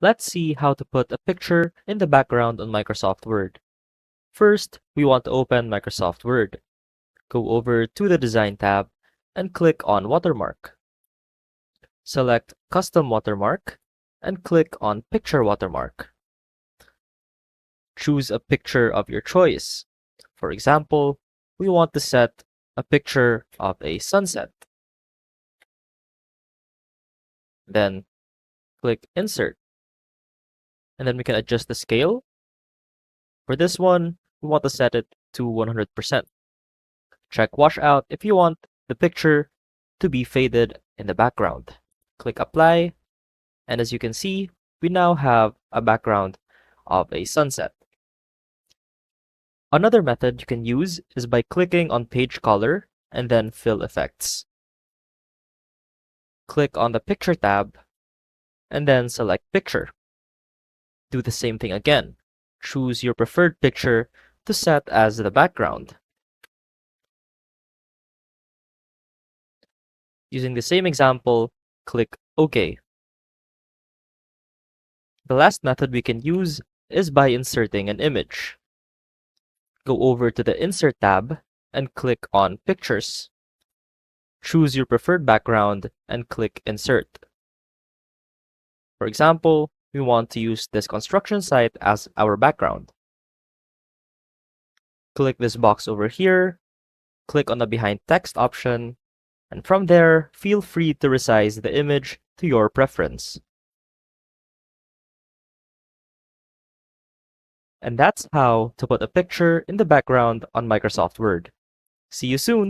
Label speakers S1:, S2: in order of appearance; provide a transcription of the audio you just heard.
S1: Let's see how to put a picture in the background on Microsoft Word. First, we want to open Microsoft Word. Go over to the Design tab and click on Watermark. Select Custom Watermark and click on Picture Watermark. Choose a picture of your choice. For example, we want to set a picture of a sunset. Then click Insert. And then we can adjust the scale. For this one, we want to set it to 100%. Check Washout if you want the picture to be faded in the background. Click Apply, and as you can see, we now have a background of a sunset. Another method you can use is by clicking on Page Color and then Fill Effects. Click on the Picture tab and then select Picture. Do the same thing again. Choose your preferred picture to set as the background. Using the same example, click OK. The last method we can use is by inserting an image. Go over to the Insert tab and click on Pictures. Choose your preferred background and click Insert. For example, we want to use this construction site as our background. Click this box over here, click on the Behind Text option, and from there, feel free to resize the image to your preference. And that's how to put a picture in the background on Microsoft Word. See you soon!